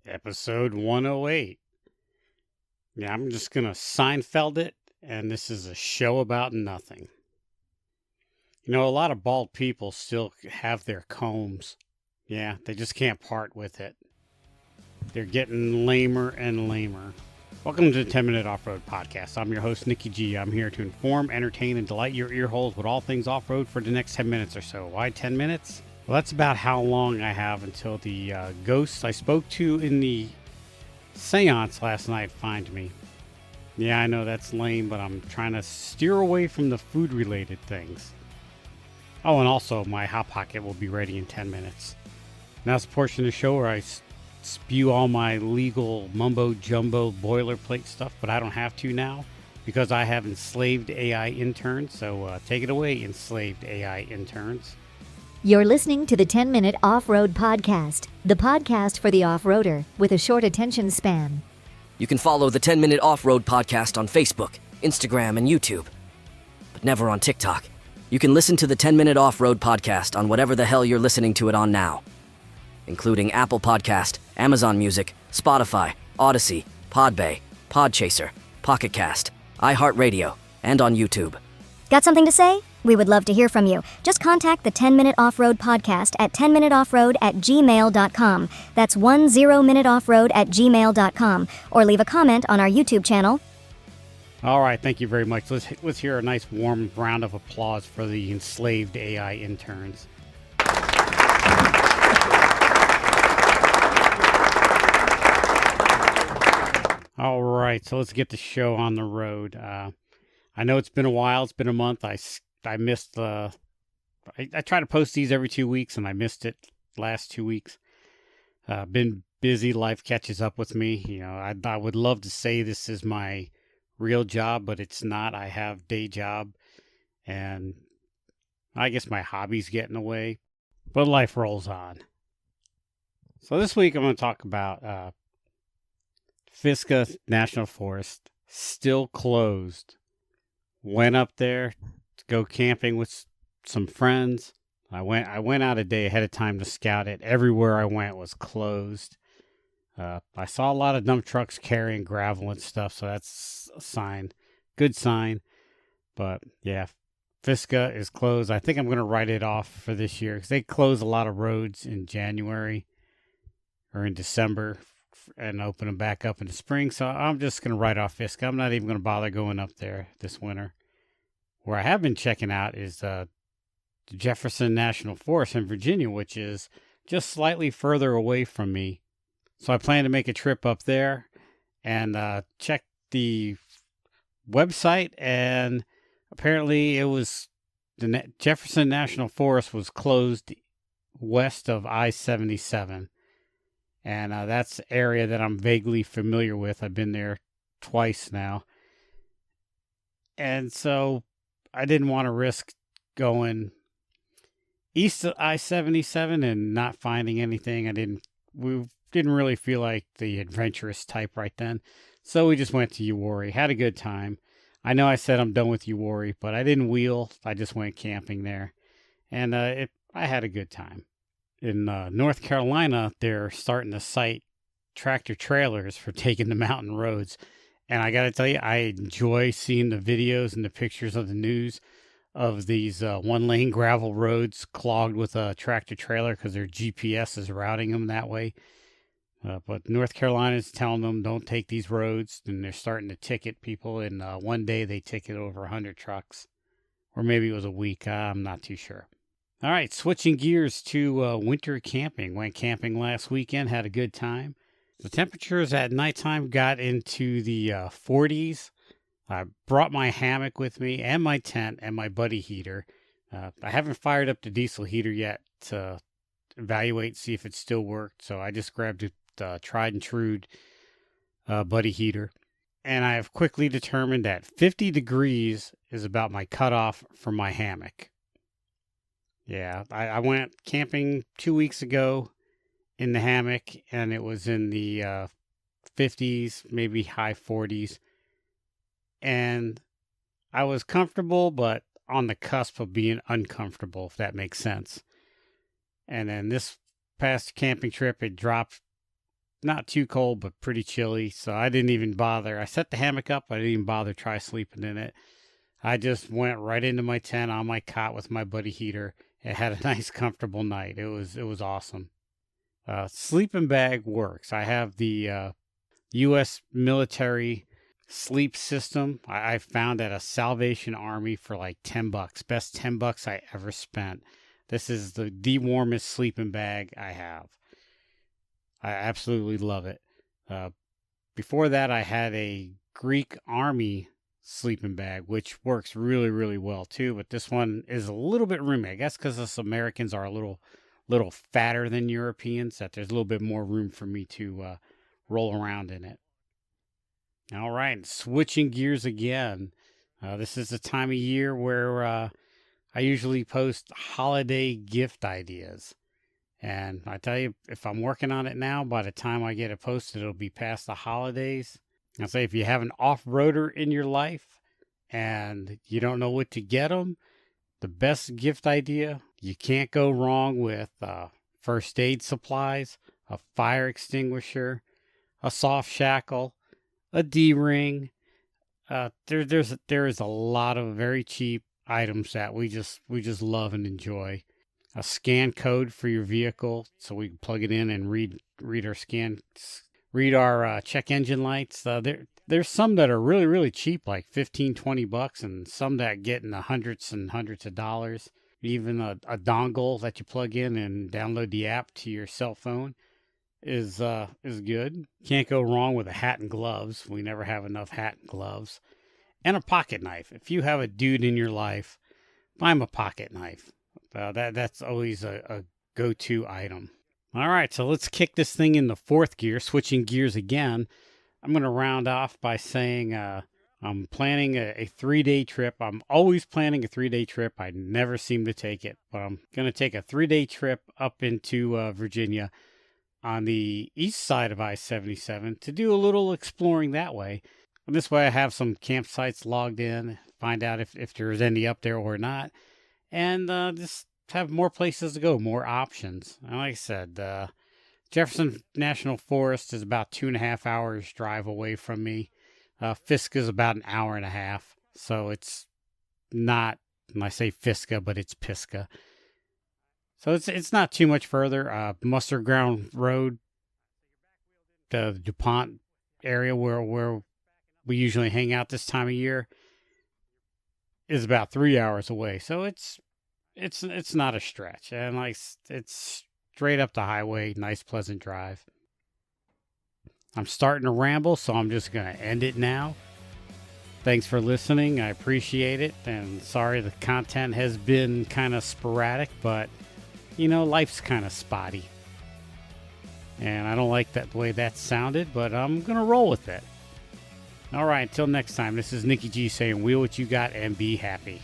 Episode 108. Yeah, I'm just going to Seinfeld it, and this is a show about nothing. You know, a lot of bald people still have their combs. Yeah, they just can't part with it. They're getting lamer and lamer. Welcome to the 10-Minute Off-Road Podcast. I'm your host, Nikki G. I'm here to inform, entertain, and delight your ear holes with all things off-road for the next 10 minutes or so. Why 10 minutes? Well, that's about how long I have until the ghosts I spoke to in the seance last night find me. Yeah, I know that's lame, but I'm trying to steer away from the food-related things. Oh, and also my Hot Pocket will be ready in 10 minutes. Now it's a portion of the show where I spew all my legal mumbo-jumbo boilerplate stuff, but I don't have to now because I have enslaved AI interns. So take it away, enslaved AI interns. You're listening to the 10-Minute Off-Road Podcast, the podcast for the off-roader with a short attention span. You can follow the 10-Minute Off-Road Podcast on Facebook, Instagram, and YouTube, but never on TikTok. You can listen to the 10-Minute Off-Road Podcast on whatever the hell you're listening to it on now, including Apple Podcast, Amazon Music, Spotify, Odyssey, Podbay, Podchaser, Pocket Cast, iHeartRadio, and on YouTube. Got something to say? We would love to hear from you. Just contact the 10-Minute Off-Road Podcast at 10minuteoffroad@gmail.com. That's 10minuteoffroad@gmail.com. Or leave a comment on our YouTube channel. All right, thank you very much. Let's hear a nice warm round of applause for the enslaved AI interns. All right, so let's get the show on the road. I know it's been a while. It's been a month. I missed I try to post these every 2 weeks, and I missed it last 2 weeks. Been busy. Life catches up with me. You know, I would love to say this is my real job, but it's not. I have day job, and I guess my hobby's getting away, but life rolls on. So this week I'm going to talk about Pisgah National Forest, still closed. Went up there to go camping with some friends. I went out a day ahead of time to scout it. Everywhere I went was closed. I saw a lot of dump trucks carrying gravel and stuff, so that's a sign. Good sign. But yeah, Pisgah is closed. I think I'm going to write it off for this year because they close a lot of roads in January or in December and open them back up in the spring. So I'm just going to write off Pisgah. I'm not even going to bother going up there this winter. Where I have been checking out is the Jefferson National Forest in Virginia, which is just slightly further away from me. So I plan to make a trip up there and check the website. And apparently it was the Jefferson National Forest was closed west of I-77. And that's an area that I'm vaguely familiar with. I've been there twice now. And so I didn't want to risk going east of I-77 and not finding anything. We didn't really feel like the adventurous type right then. So we just went to Uwharrie, had a good time. I know I said I'm done with Uwharrie, but I didn't wheel. I just went camping there. And I had a good time. In North Carolina, they're starting to cite tractor trailers for taking the mountain roads. And I got to tell you, I enjoy seeing the videos and the pictures of the news of these one-lane gravel roads clogged with a tractor trailer because their GPS is routing them that way. But North Carolina is telling them don't take these roads, and they're starting to ticket people. And one day they ticketed over 100 trucks, or maybe it was a week. I'm not too sure. All right, switching gears to winter camping. Went camping last weekend, had a good time. The temperatures at nighttime got into the 40s. I brought my hammock with me and my tent and my buddy heater. I haven't fired up the diesel heater yet to evaluate, see if it still worked. So I just grabbed the tried and true buddy heater. And I have quickly determined that 50 degrees is about my cutoff for my hammock. Yeah, I went camping 2 weeks ago in the hammock, and it was in the 50s, maybe high 40s. And I was comfortable, but on the cusp of being uncomfortable, if that makes sense. And then this past camping trip, it dropped not too cold, but pretty chilly. So I didn't even bother. I set the hammock up. I didn't even bother try sleeping in it. I just went right into my tent on my cot with my buddy heater. It had a nice, comfortable night. It was awesome. Sleeping bag works. I have the U.S. military sleep system. I found at a Salvation Army for like $10. Best $10 I ever spent. This is the warmest sleeping bag I have. I absolutely love it. Before that, I had a Greek Army sleeping bag, which works really, really well too. But this one is a little bit roomy. I guess because us Americans are a little fatter than Europeans, that there's a little bit more room for me to roll around in it. All right, switching gears again. This is the time of year where I usually post holiday gift ideas. And I tell you, if I'm working on it now, by the time I get it posted, it'll be past the holidays. I'll say if you have an off-roader in your life and you don't know what to get them, the best gift idea, you can't go wrong with first aid supplies, a fire extinguisher, a soft shackle, a D-ring. There is a lot of very cheap items that we just love and enjoy. A scan code for your vehicle, so we can plug it in and read our check engine lights. There's some that are really, really cheap, like $15-$20, and some that get in the hundreds and hundreds of dollars. Even a dongle that you plug in and download the app to your cell phone is good. Can't go wrong with a hat and gloves. We never have enough hat and gloves. And a pocket knife. If you have a dude in your life, buy him a pocket knife. That's always a go-to item. All right, so let's kick this thing into fourth gear, switching gears again. I'm going to round off by saying I'm planning a 3-day trip. I'm always planning a 3-day trip. I never seem to take it, but I'm going to take a 3-day trip up into Virginia on the east side of I-77 to do a little exploring that way. And this way I have some campsites logged in, find out if there's any up there or not. And just have more places to go, more options. And like I said, Jefferson National Forest is about 2.5 hours drive away from me. Pisgah is about an hour and a half. So it's not, when I say Pisgah, but it's Pisgah. So it's not too much further. Mustard Ground Road, the DuPont area where we usually hang out this time of year, is about 3 hours away. So it's not a stretch, and like it's straight up the highway, nice pleasant drive. I'm starting to ramble, so I'm just gonna end it now. Thanks for listening. I appreciate it, and sorry the content has been kind of sporadic, but life's kind of spotty, and I don't like the way that sounded, but I'm gonna roll with it. All right, until next time, this is Nikki G saying, wheel what you got and be happy.